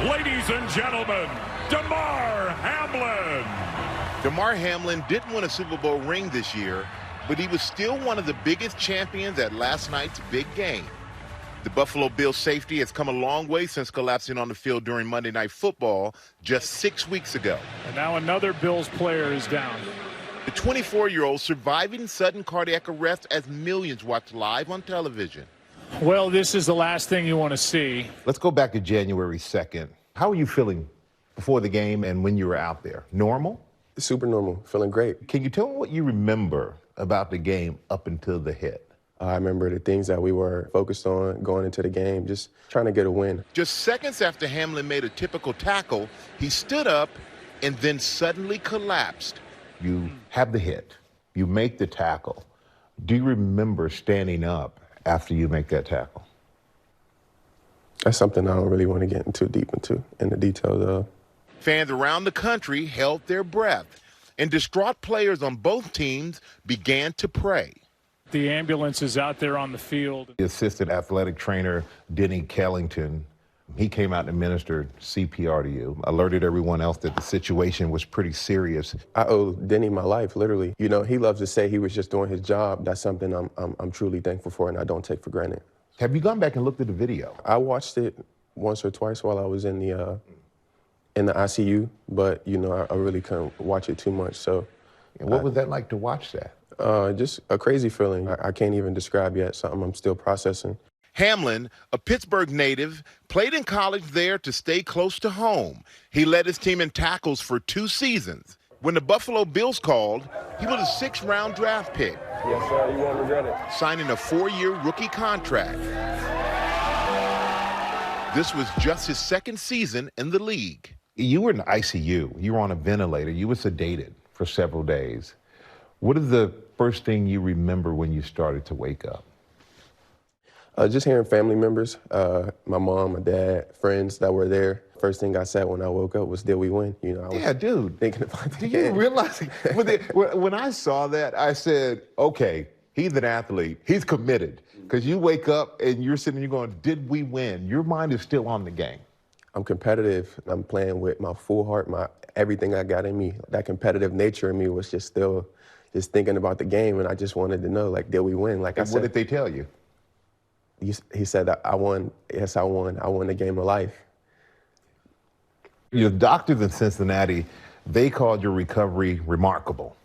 ladies and gentlemen, Damar Hamlin. Damar Hamlin didn't win a Super Bowl ring this year, but he was still one of the biggest champions at last night's big game. The Buffalo Bills safety has come a long way since collapsing on the field during Monday Night Football just 6 weeks ago. And now another Bills player is down. The 24-year-old surviving sudden cardiac arrest as millions watch live on television. Well, this is the last thing you want to see. Let's go back to January 2nd. How were you feeling before the game and when you were out there? Normal? Super normal, feeling great. Can you tell me what you remember about the game up until the hit? I remember the things that we were focused on going into the game, just trying to get a win. Just seconds after Hamlin made a typical tackle, he stood up and then suddenly collapsed. You have the hit. You make the tackle. Do you remember standing up after you make that tackle? That's something I don't really want to get too deep into in the details of. Fans around the country held their breath, and distraught players on both teams began to pray. The ambulance is out there on the field. The assistant athletic trainer, Denny Kellington, he came out and administered CPR to you, alerted everyone else that the situation was pretty serious. I owe Denny my life, literally. You know, he loves to say he was just doing his job. That's something I'm truly thankful for and I don't take for granted. Have you gone back and looked at the video? I watched it once or twice while I was in the ICU, but, you know, I really couldn't watch it too much, so. And what was that like to watch that? Just a crazy feeling. I can't even describe yet, something I'm still processing. Hamlin, a Pittsburgh native, played in college there to stay close to home. He led his team in tackles for 2 seasons. When the Buffalo Bills called, he was a 6th-round draft pick. Yes, sir, you won't regret it. Signing a 4-year rookie contract. This was just his 2nd season in the league. You were in the ICU. You were on a ventilator. You were sedated for several days. What is the first thing you remember when you started to wake up? Just hearing family members, my mom, my dad, friends that were there. First thing I said when I woke up was, did we win? You know, I was yeah, dude. thinking about the Do game. you realize, when I saw that, I said, okay, he's an athlete. He's committed. Because you wake up and you're sitting there going, did we win? Your mind is still on the game. I'm competitive. I'm playing with my full heart, everything I got in me. That competitive nature in me was just still just thinking about the game, and I just wanted to know, like, did we win? Like And what did they tell you? He said that I won. Yes, I won. I won the game of life. Your doctors in Cincinnati, they called your recovery remarkable.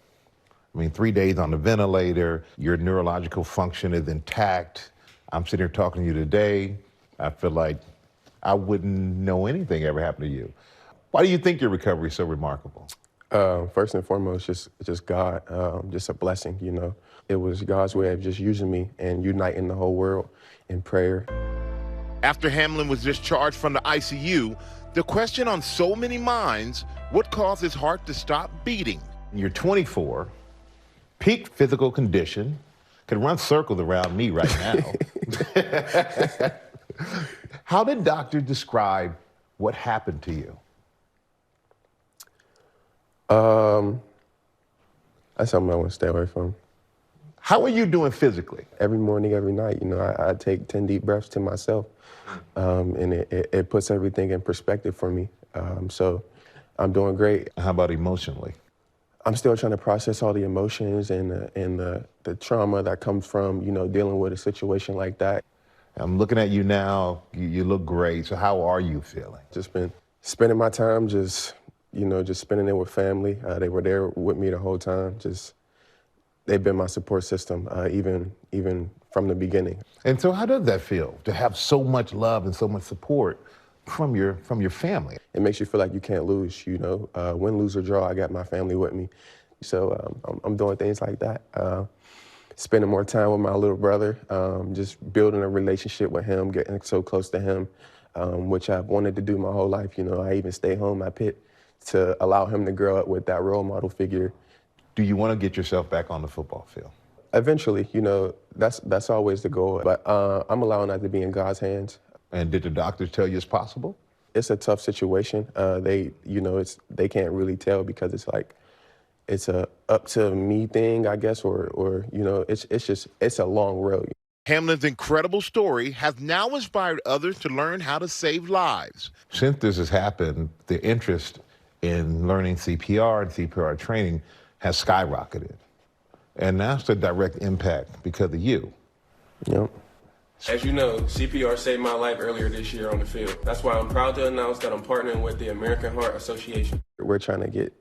I mean, 3 days on the ventilator, your neurological function is intact. I'm sitting here talking to you today. I feel like I wouldn't know anything ever happened to you. Why do you think your recovery is so remarkable? First and foremost, just God, just a blessing, you know. It was God's way of just using me and uniting the whole world in prayer. After Hamlin was discharged from the ICU, the question on so many minds, what caused his heart to stop beating? You're 24, peak physical condition, could run circles around me right now. How did doctors describe what happened to you? That's something I want to stay away from. How are you doing physically? Every morning, every night, you know, I take 10 deep breaths to myself, and it puts everything in perspective for me. So I'm doing great. How about emotionally? I'm still trying to process all the emotions and the trauma that comes from, you know, dealing with a situation like that. I'm looking at you now. You look great. So how are you feeling? Just been spending my time just spending it with family. They were there with me the whole time. They've been my support system, even from the beginning. And so how does that feel, to have so much love and so much support from your family? It makes you feel like you can't lose, you know. Win, lose, or draw, I got my family with me. So I'm doing things like that. Spending more time with my little brother, just building a relationship with him, getting so close to him, which I've wanted to do my whole life. You know, I even stay home at Pitt to allow him to grow up with that role model figure. Do you want to get yourself back on the football field? Eventually, you know, that's always the goal. But I'm allowing that to be in God's hands. And did the doctors tell you it's possible? It's a tough situation. They can't really tell because it's like, it's a up to me thing, I guess, or you know, it's a long road. Hamlin's incredible story has now inspired others to learn how to save lives. Since this has happened, the interest in learning CPR and CPR training has skyrocketed. And that's the direct impact because of you. Yep. As you know, CPR saved my life earlier this year on the field. That's why I'm proud to announce that I'm partnering with the American Heart Association. We're trying to get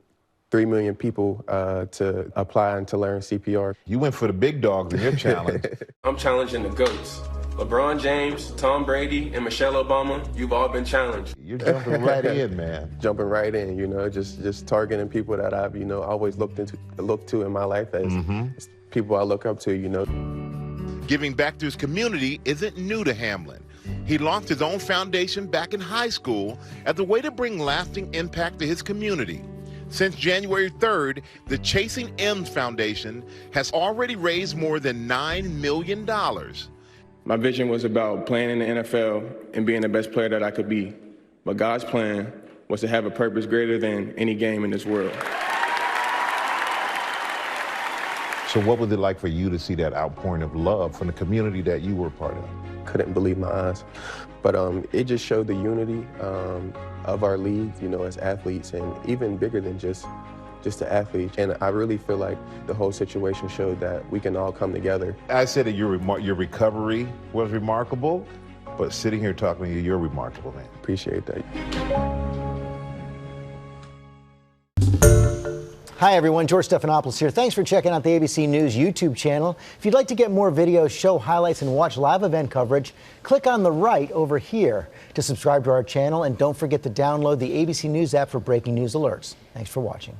3 million people to apply and to learn CPR. You went for the big dogs in your challenge. I'm challenging the GOATs. LeBron James, Tom Brady, and Michelle Obama, you've all been challenged. You're jumping right in, man. Jumping right in, you know, just targeting people that I've, you know, always looked to in my life as people I look up to, you know. Giving back to his community isn't new to Hamlin. He launched his own foundation back in high school as a way to bring lasting impact to his community. Since January 3rd, the Chasing M's Foundation has already raised more than $9 million. My vision was about playing in the NFL and being the best player that I could be. But God's plan was to have a purpose greater than any game in this world. So what was it like for you to see that outpouring of love from the community that you were a part of? Couldn't believe my eyes. But it just showed the unity of our league, you know, as athletes, and even bigger than just the athletes. And I really feel like the whole situation showed that we can all come together. I said that your recovery was remarkable, but sitting here talking to you, you're remarkable, man. Appreciate that. Hi everyone, George Stephanopoulos here. Thanks for checking out the ABC News YouTube channel. If you'd like to get more videos, show highlights, and watch live event coverage, click on the right over here to subscribe to our channel, and don't forget to download the ABC News app for breaking news alerts. Thanks for watching.